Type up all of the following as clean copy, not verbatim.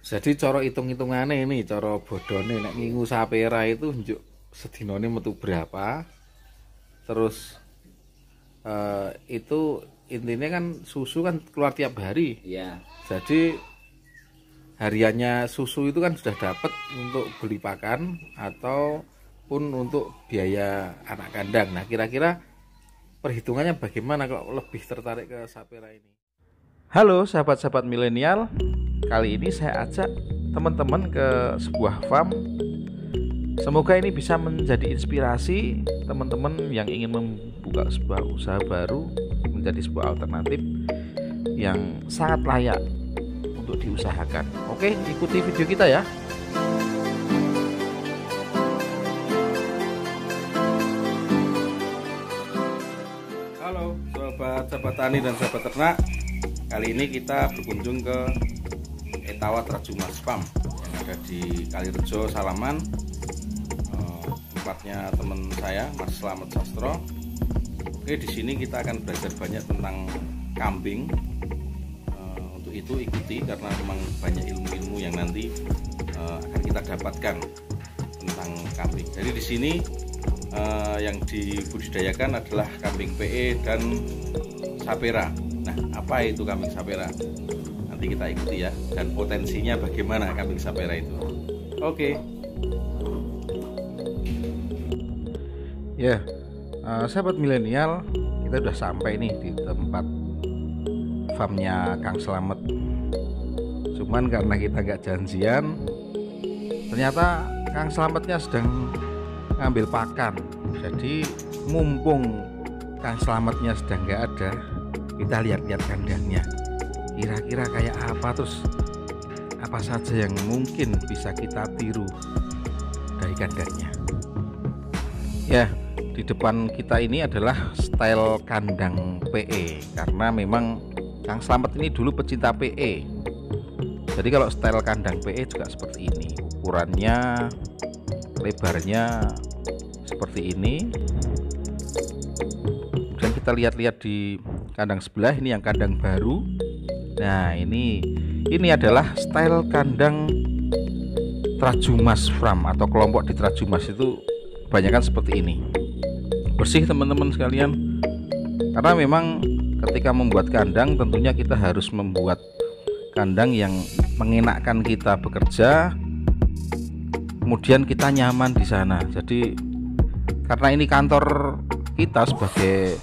Jadi cara hitung-hitungane ini, cara bodone nek ngingu sapera itu njuk sedinane metu berapa. Terus itu intinya kan susu kan keluar tiap hari. Iya. Jadi hariannya susu itu kan sudah dapat untuk beli pakan ataupun untuk biaya anak kandang. Nah, kira-kira perhitungannya bagaimana kalau lebih tertarik ke sapera ini? Halo sahabat-sahabat milenial, kali ini saya ajak teman-teman ke sebuah farm. Semoga ini bisa menjadi inspirasi teman-teman yang ingin membuka sebuah usaha baru, menjadi sebuah alternatif yang sangat layak untuk diusahakan. Oke, ikuti video kita ya. Halo sahabat tani dan sahabat ternak. Kali ini kita berkunjung ke Etawa Trajumas Farm yang ada di Kalirejo, Salaman. Tempatnya teman saya, Mas Slamet Sastro. Oke, di sini kita akan belajar banyak tentang kambing. Untuk itu ikuti karena memang banyak ilmu-ilmu yang nanti akan kita dapatkan tentang kambing. Jadi di sini yang dibudidayakan adalah kambing PE dan sapera. Nah, apa itu kambing sapera? Nanti kita ikuti ya, dan potensinya bagaimana kambing sapera itu. Oke. Ya, sahabat milenial, kita udah sampai nih di tempat farmnya Kang Slamet. Cuman karena kita nggak janjian, ternyata Kang Slametnya sedang ngambil pakan. Jadi mumpung Kang Slametnya sedang nggak ada, kita lihat-lihat kandangnya. Kira-kira kayak apa, terus apa saja yang mungkin bisa kita tiru dari kandangnya. Ya, di depan kita ini adalah style kandang PE, karena memang Kang Slamet ini dulu pecinta PE. Jadi kalau style kandang PE juga seperti ini, ukurannya, lebarnya seperti ini. Kemudian kita lihat-lihat di kandang sebelah, ini yang kandang baru. Nah, ini adalah style kandang Trajumas Farm atau kelompok di Trajumas itu kebanyakan seperti ini. Bersih teman-teman sekalian. Karena memang ketika membuat kandang tentunya kita harus membuat kandang yang mengenakkan kita bekerja, kemudian kita nyaman di sana. Jadi karena ini kantor kita sebagai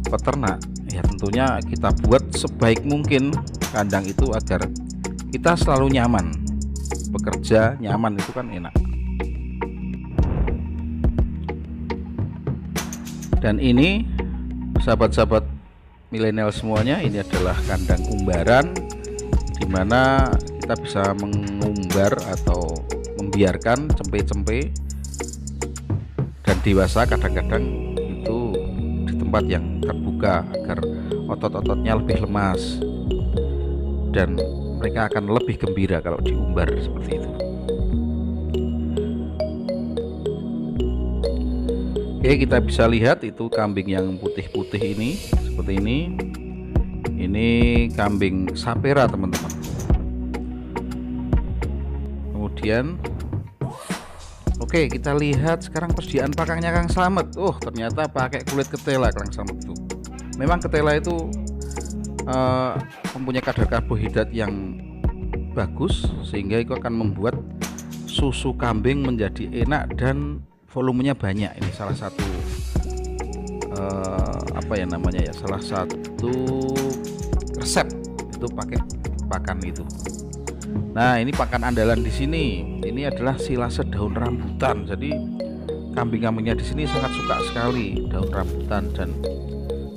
peternak, ya tentunya kita buat sebaik mungkin kandang itu agar kita selalu nyaman bekerja. Nyaman itu kan enak. Dan ini sahabat-sahabat milenial semuanya, ini adalah kandang umbaran, dimana kita bisa mengumbar atau membiarkan cempe-cempe dan dewasa kadang-kadang itu di tempat yang terbuka agar otot-ototnya lebih lemas dan mereka akan lebih gembira kalau diumbar seperti itu. Oke, kita bisa lihat itu kambing yang putih-putih ini seperti ini. Ini kambing sapera teman-teman. Kemudian oke, kita lihat sekarang persediaan pakannya Kang Slamet. Oh, ternyata pakai kulit ketela Kang Slamet itu. Memang ketela itu mempunyai kadar karbohidrat yang bagus, sehingga itu akan membuat susu kambing menjadi enak dan volumenya banyak. Ini salah satu salah satu resep itu pakai pakan itu. Nah, ini pakan andalan di sini. Ini adalah silase daun rambutan. Jadi kambing-kambingnya di sini sangat suka sekali daun rambutan, dan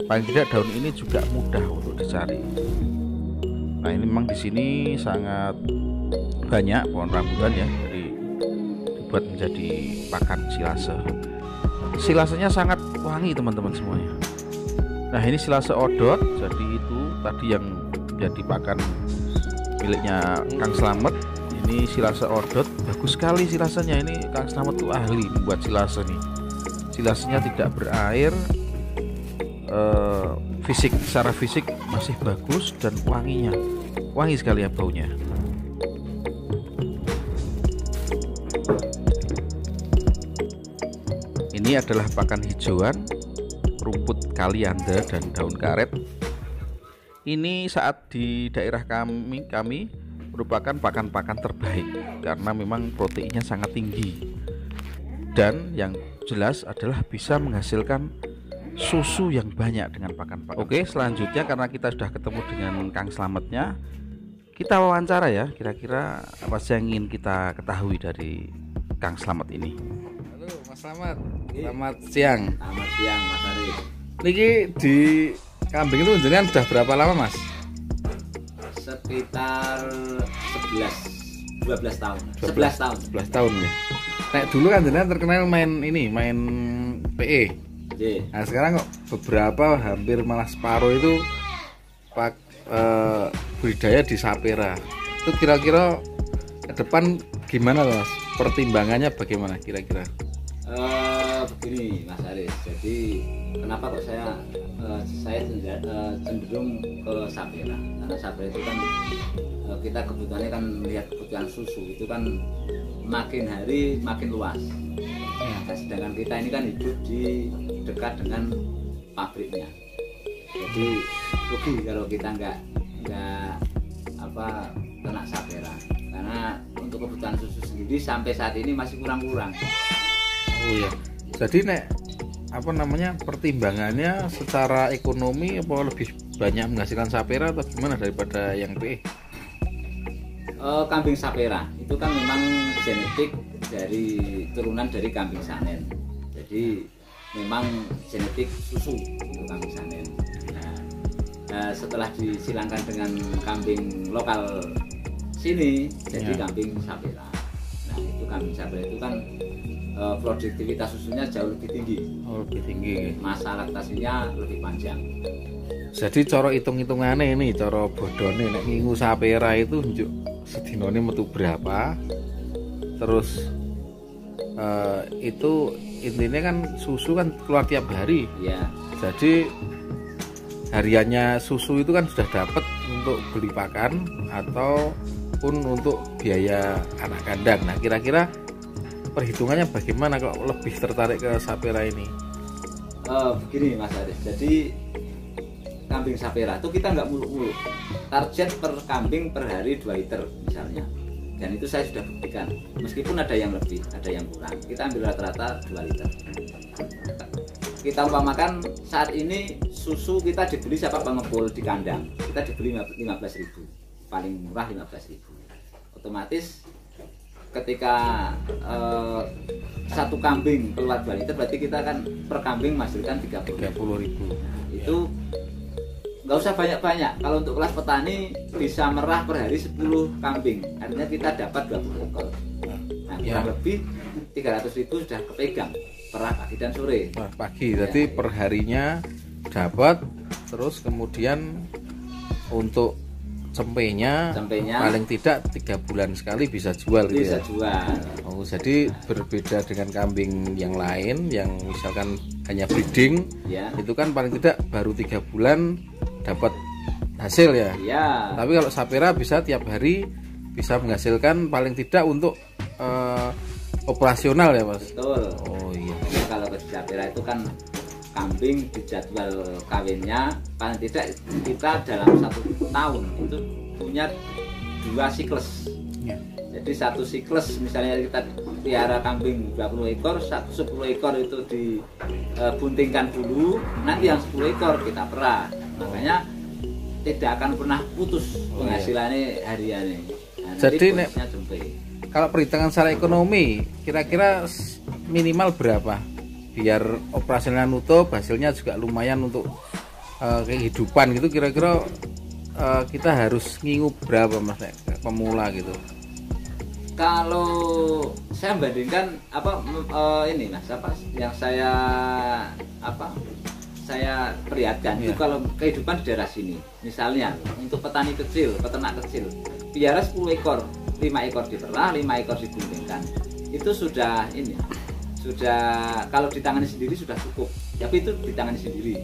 paling tidak daun ini juga mudah untuk dicari. Nah, ini memang di sini sangat banyak pohon rambutan ya, jadi dibuat menjadi pakan silase. Silasenya sangat wangi teman-teman semuanya. Nah, ini silase odot, jadi itu tadi yang menjadi pakan miliknya Kang Slamet. Ini silase odot, bagus sekali silasenya. Ini Kang Slamet tuh ahli membuat silase nih. Silasenya tidak berair, secara fisik masih bagus, dan wangi sekali ya baunya. Ini adalah pakan hijauan, rumput kaliandra dan daun karet. Ini saat di daerah kami merupakan pakan-pakan terbaik karena memang proteinnya sangat tinggi. Dan yang jelas adalah bisa menghasilkan susu yang banyak dengan pakan-pakan. Oke, selanjutnya karena kita sudah ketemu dengan Kang Slametnya, kita wawancara ya, kira-kira apa sih yang ingin kita ketahui dari Kang Slamet ini. Halo Mas Slamet, selamat siang. Selamat siang Mas Arif. Niki di kambing itu jenengan sudah berapa lama Mas? Sekitar 12 tahun. 11 tahun. 11 tahun ya. Nek dulu kan jenengan terkenal main PE. Nah sekarang kok beberapa hampir malah separuh itu budidaya di Sapera. Itu kira-kira ke depan gimana Mas? Pertimbangannya bagaimana kira-kira? Begini Mas Aris, jadi kenapa kok saya cenderung ke Sapera? Karena Sapera itu kan kita kebutuhannya kan melihat kebutuhan susu itu kan makin hari makin luas. Nah, sedangkan kita ini kan hidup di dekat dengan pabriknya. Jadi rugi kalau kita nggak kena Sapera. Karena untuk kebutuhan susu sendiri sampai saat ini masih kurang-kurang. Oh iya. Jadi pertimbangannya secara ekonomi apa lebih banyak menghasilkan Sapera atau gimana daripada yang PE? Kambing Sapera itu kan memang genetik dari turunan dari kambing Sanen. Jadi memang genetik susu untuk kambing Sanen. Nah, setelah disilangkan dengan kambing lokal sini jadi kambing Sapera. Nah itu kambing Sapera itu kan produktivitas susunya jauh lebih tinggi. Oh, lebih tinggi. Masa laktasinya lebih panjang. Jadi cara hitung-hitungannya ini, cara bodone nek ngingu Sapera itu njuk sedinone metu berapa. Terus itu intinya kan susu kan keluar tiap hari. Iya. Jadi hariannya susu itu kan sudah dapat untuk beli pakan ataupun untuk biaya anak kandang. Nah kira-kira perhitungannya bagaimana kok lebih tertarik ke Sapera ini? Begini Mas Aris, jadi kambing Sapera itu kita nggak muluk-muluk. Target per kambing per hari 2 liter misalnya. Dan itu saya sudah buktikan. Meskipun ada yang lebih, ada yang kurang. Kita ambil rata-rata 2 liter. Kita umpamakan saat ini susu kita dibeli siapa pengepul di kandang. Kita dibeli 15.000. Paling murah 15.000. Otomatis ketika satu kambing keluar 2 liter berarti kita kan per kambing menghasilkan 30.000. Nah, itu nggak usah banyak-banyak. Kalau untuk kelas petani bisa merah per hari 10 kambing, artinya kita dapat 20 ekor. Nah kurang lebih 300.000 sudah kepegang per pagi dan sore. Pagi, jadi per harinya dapat. Terus kemudian untuk cempenya paling tidak 3 bulan sekali bisa jual gitu ya? Jual. Oh, jadi berbeda dengan kambing yang lain yang misalkan hanya breeding, itu kan paling tidak baru 3 bulan dapat hasil ya. Iya. Tapi kalau Sapera bisa tiap hari bisa menghasilkan paling tidak untuk operasional ya Mas. Betul. Oh iya. Jadi kalau ke Sapera itu kan kambing di jadwal kawinnya paling tidak kita dalam 1 tahun itu punya 2 siklus. Jadi 1 siklus misalnya kita piara kambing 20 ekor, 10 ekor itu dibuntingkan dulu, nanti yang 10 ekor kita perah. Makanya tidak akan pernah putus penghasilannya hariannya. Nah, jadi kalau perhitungan secara ekonomi kira-kira minimal berapa biar operasionalnya nutup, hasilnya juga lumayan untuk kehidupan gitu, kira-kira kita harus ngingu berapa Mas pemula gitu? Kalau saya bandingkan ini Mas yang saya perlihatkan itu kalau kehidupan di daerah sini, misalnya untuk petani kecil, peternak kecil, piara 10 ekor, 5 ekor diperah, 5 ekor dibuntingkan, itu sudah kalau ditangani sendiri sudah cukup, tapi itu ditangani sendiri.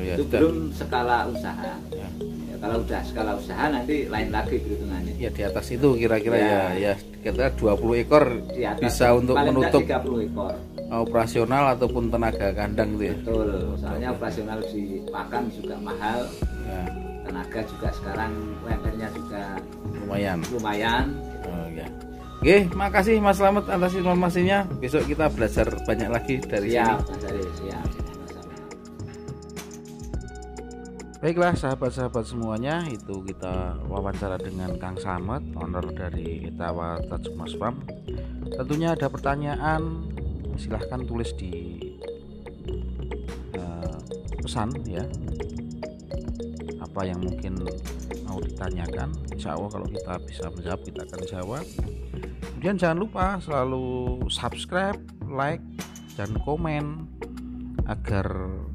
Itu belum skala usaha. Kalau udah skala usaha nanti lain lagi perhitungannya. Ya di atas itu kira-kira ya kira-kira 20 ekor bisa untuk menutup 30 ekor. operasional ataupun tenaga kandang gitu ya. Betul, soalnya operasional di pakan juga mahal Ya, tenaga juga sekarang UMR-nya juga lumayan. Oh, ya. Oke, makasih Mas Slamet atas informasinya. Besok kita belajar banyak lagi dari sini. Mas Aris, siap. Baiklah sahabat-sahabat semuanya, itu kita wawancara dengan Kang Slamet, owner dari Itawa Tajmas Farm. Tentunya ada pertanyaan, silahkan tulis di pesan ya, apa yang mungkin mau ditanyakan. Insya Allah kalau kita bisa menjawab, kita akan jawab. Kemudian jangan lupa selalu subscribe, like, dan komen agar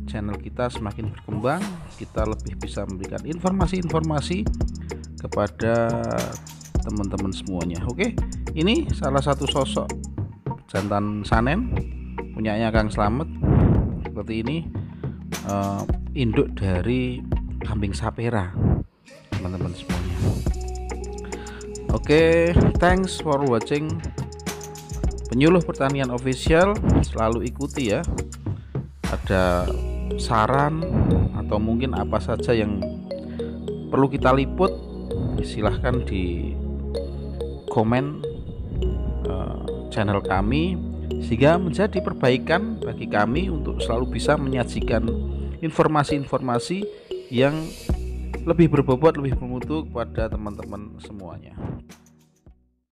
channel kita semakin berkembang, kita lebih bisa memberikan informasi-informasi kepada teman-teman semuanya. Oke, ini salah satu sosok jantan Sanen punyanya Kang Slamet seperti ini, induk dari kambing Sapera, teman-teman semuanya. Oke, thanks for watching Penyuluh Pertanian Official. Selalu ikuti ya, ada saran atau mungkin apa saja yang perlu kita liput, silahkan di komen channel kami, sehingga menjadi perbaikan bagi kami untuk selalu bisa menyajikan informasi-informasi yang lebih berbobot, lebih bermutu kepada teman-teman semuanya.